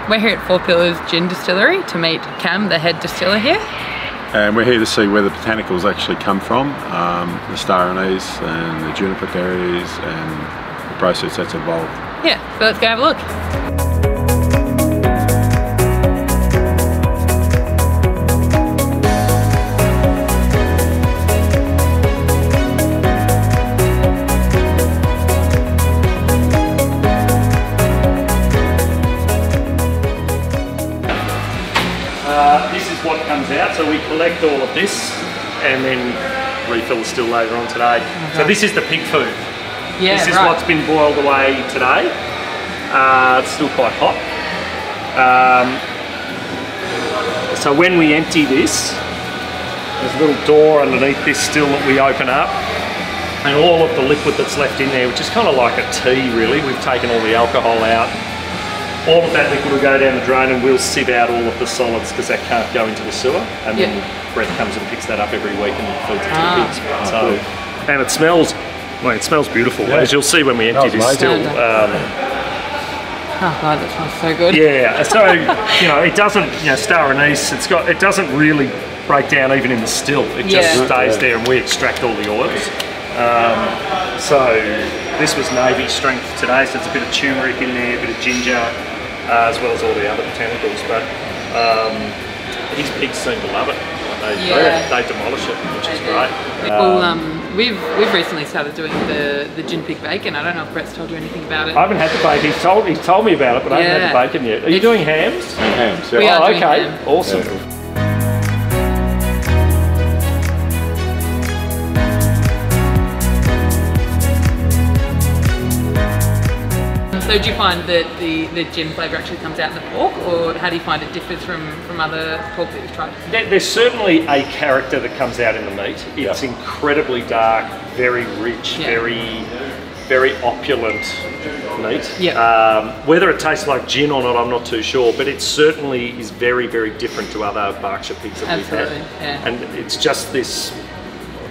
We're here at Four Pillars Gin Distillery to meet Cam, the head distiller here. And we're here to see where the botanicals actually come from, the star anise and the juniper berries and the process that's involved. Yeah, so let's go have a look. This is what comes out, so we collect all of this and then refill the still later on today. Okay. So this is the pig food. Yeah, this is what's been boiled away today. It's still quite hot. So when we empty this, there's a little door underneath this still that we open up, and all of the liquid that's left in there, which is kind of like a tea really, we've taken all the alcohol out. All of that liquid will go down the drain and we'll sieve out all of the solids because that can't go into the sewer. And then Brett comes and picks that up every week and feeds it to the pigs. So, and it smells, well, it smells beautiful, as you'll see when we empty this still. Oh God, that smells so good. Yeah, so you know, it doesn't, you know, star anise, it doesn't really break down even in the still. It just stays there and we extract all the oils. So this was navy strength today, so it's a bit of turmeric in there, a bit of ginger, as well as all the other botanicals. But these pigs seem to love it. They demolish it, which is great. Well, we've recently started doing the GINPIG bacon. I don't know if Brett's told you anything about it. I haven't had the bacon. He's told me about it, but I haven't had the bacon yet. Are you doing hams? Hams. We are doing okay. ham. Awesome. Yeah. So do you find that the gin flavour actually comes out in the pork, or how do you find it differs from other pork that you've tried? There's certainly a character that comes out in the meat. It's incredibly dark, very rich, very opulent meat. Whether it tastes like gin or not, I'm not too sure, but it certainly is very, very different to other Berkshire pigs that we've had. And it's just this,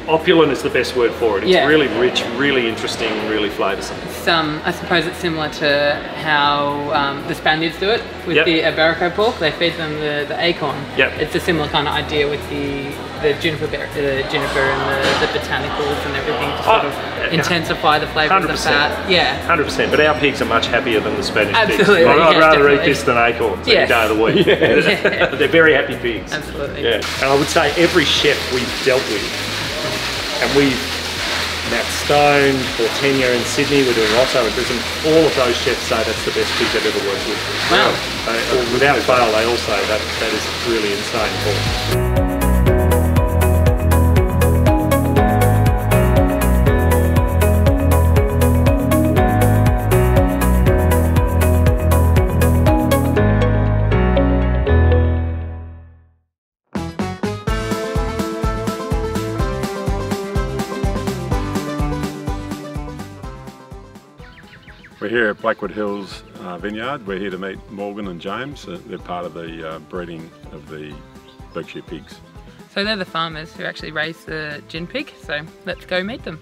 opulent is the best word for it. It's really rich, really interesting, really flavoursome. I suppose it's similar to how the Spaniards do it with the Iberico pork. They feed them the acorn. It's a similar kind of idea with the juniper and the botanicals and everything to sort of intensify the flavour of the fat. 100%. But our pigs are much happier than the Spanish pigs. I'd rather eat this than acorns any day of the week. They're very happy pigs. Absolutely. And I would say every chef we've dealt with, and we've Matt Stone, Portenia in Sydney, we're doing Otto in Brisbane, all of those chefs say that's the best pig they've ever worked with. Wow. Without fail, they all say that is really insane pork. We're here at Blackwood Hills Vineyard. We're here to meet Morgan and James. They're part of the breeding of the Berkshire pigs. So they're the farmers who actually raise the GINPIG, so let's go meet them.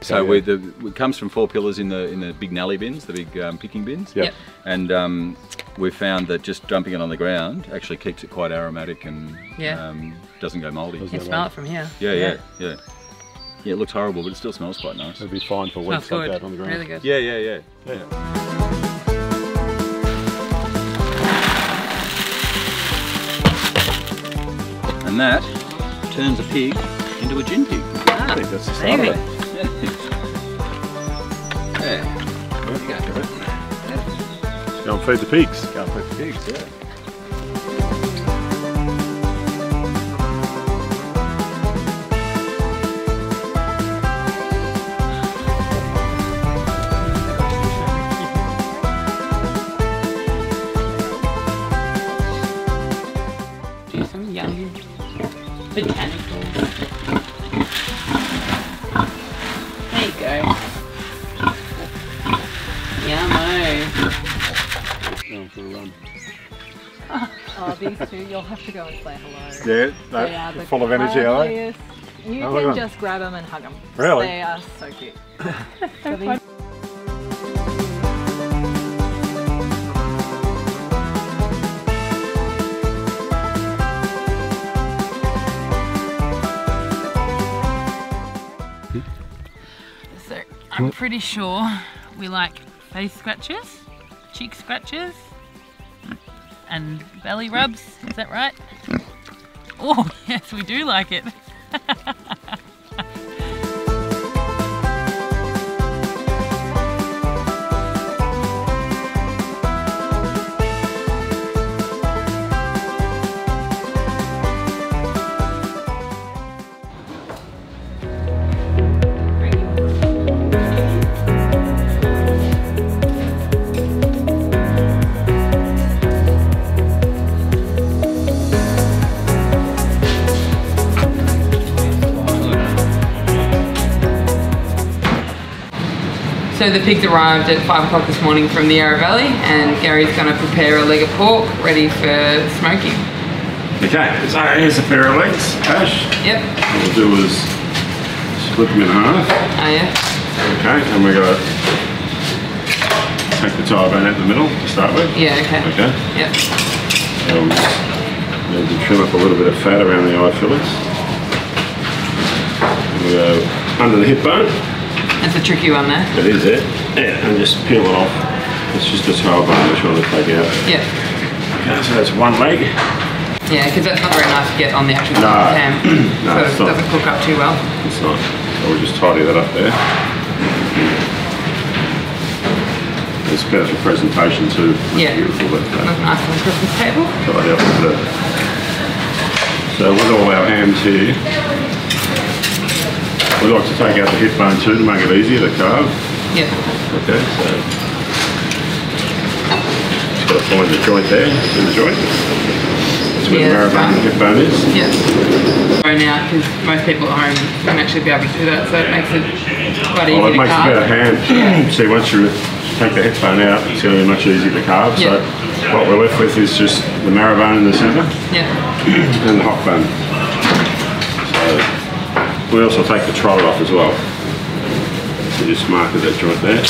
So it comes from Four Pillars in the big nally bins, the big picking bins. And we've found that just dumping it on the ground actually keeps it quite aromatic and doesn't go mouldy. You can smell it from here. Yeah, it looks horrible, but it still smells quite nice. It'll be fine for weeks like that on the ground. Really good. Yeah. And that turns a pig into a gin pig. I think that's the start of it. Go and feed the pigs. Go and feed the pigs, Do some yummy botanicals. There you go. little run. Oh, these two, you'll have to go and say hello. Yeah, they're full of energy, are they? You can just grab them and hug them. Really? They are so cute. So I'm pretty sure we like face scratches, cheek scratches, and belly rubs. Is that right? Oh yes, we do like it. So the pigs arrived at 5 o'clock this morning from the Yarra Valley, and Gary's going to prepare a leg of pork ready for smoking. Okay, so here's a pair of legs, Ash. Yep. What we'll do is split them in half. Oh yeah. Okay, and we're going to take the tire bone out the middle to start with. Yeah, okay. Okay. Yep. Need to trim up a little bit of fat around the eye fillets. We'll go under the hip bone. That's a tricky one there. It is it. Yeah, and just peel it off. It's just a tail bone we're trying to take out. Yep. Okay, so that's one leg. Yeah, because that's not very nice to get on the actual ham. No, so it doesn't cook up too well. It's not. So we'll just tidy that up there. It's better for presentation too. Yeah. Beautiful. Looks nice on the Christmas table. Tidy up a bit. So with all our hams here, we like to take out the hip bone too to make it easier to carve. Yeah. Okay, so just got to find the joint there, in the joint. That's where the marrow bone and the hip bone is. Yeah. So now, because most people at home won't actually be able to do that, so it makes it quite easy to carve. It makes a better ham. See, once you take the hip bone out, it's going to be much easier to carve. Yeah. So what we're left with is just the marrow bone in the centre. Yeah. And the hock bone. So we also take the trotter off as well. So just mark that joint there.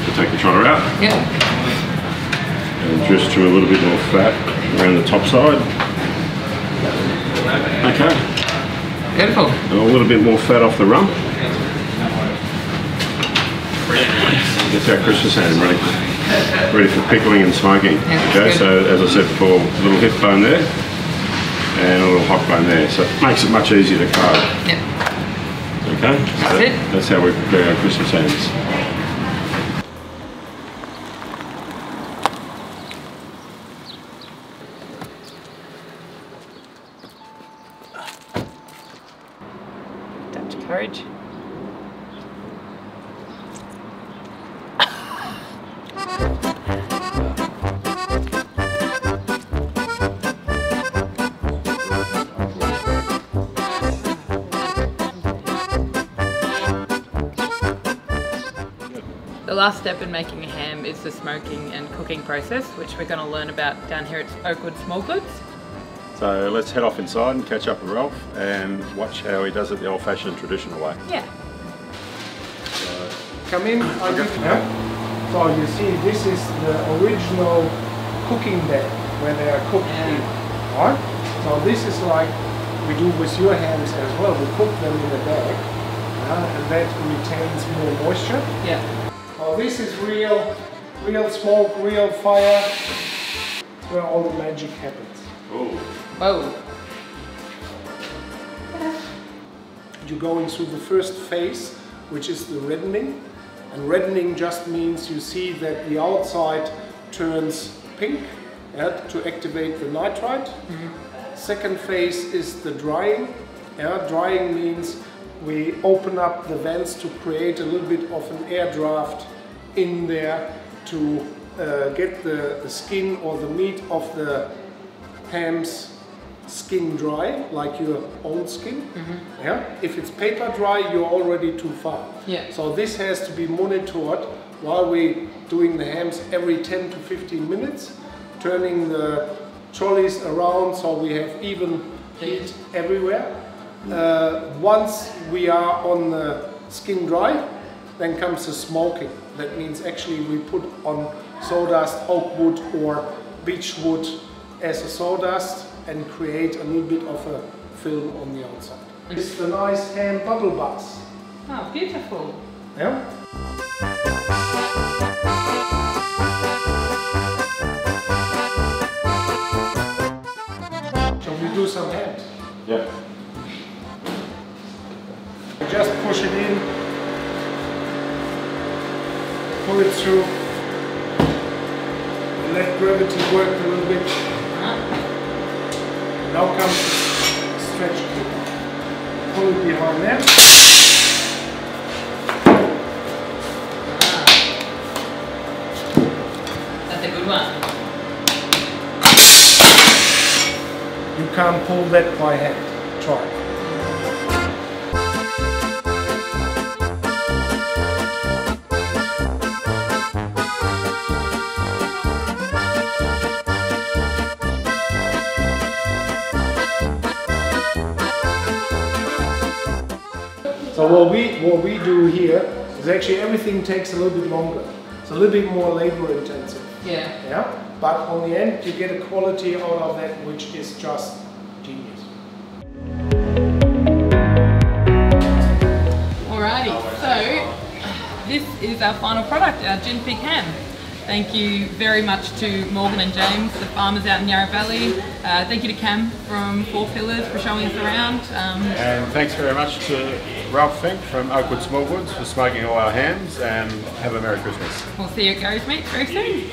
So take the trotter out. Yeah. And just trim a little bit more fat around the top side. Okay. Beautiful. And a little bit more fat off the rump. That's our Christmas ham ready for pickling and smoking. Yeah, okay, so as I said before, a little hip bone there. And a little hock bone there, so it makes it much easier to carve. Yep. Okay? That's it. That's how we prepare our Christmas hams. Touch of courage. The last step in making a ham is the smoking and cooking process, which we're going to learn about down here at Oakwood Smallgoods. So let's head off inside and catch up with Ralph and watch how he does it the old-fashioned traditional way. Yeah. Come in. So you see, this is the original cooking bed where they are cooked in. Right? So this is like we do with your hams as well. We cook them in a bag, and that retains more moisture. Yeah. So this is real smoke, real fire. Where all the magic happens. Oh. Whoa. You're going through the first phase, which is the reddening. And reddening just means you see that the outside turns pink to activate the nitrite. Mm-hmm. Second phase is the drying. Drying means we open up the vents to create a little bit of an air draft in there to get the skin or the meat of the hams skin dry, like your own skin. Yeah. If it's paper dry, you're already too far. Yeah. So this has to be monitored while we're doing the hams every 10 to 15 minutes, turning the trolleys around so we have even heat everywhere. Once we are on the skin dry, then comes the smoking. That means actually we put on sawdust, oakwood or beechwood as a sawdust and create a little bit of a film on the outside. It's the nice ham bubble butts. Oh, beautiful. Yeah. Shall we do some hams? Yeah. Just push it in, pull it through, and let gravity work a little bit. Now comes the stretch clip. Pull it behind there. That's a good one. You can't pull that by hand. Try. So what we do here is actually everything takes a little bit longer. It's a little bit more labor intensive. Yeah. Yeah. But on the end you get a quality out of that which is just genius. Alrighty, so this is our final product, our GINPIG ham. Thank you very much to Morgan and James, the farmers out in Yarra Valley. Thank you to Cam from Four Pillars for showing us around. And thanks very much to Ralph Fink from Oakwood Smallgoods for smoking all our hams, and have a Merry Christmas. We'll see you at Gary's Meat very soon.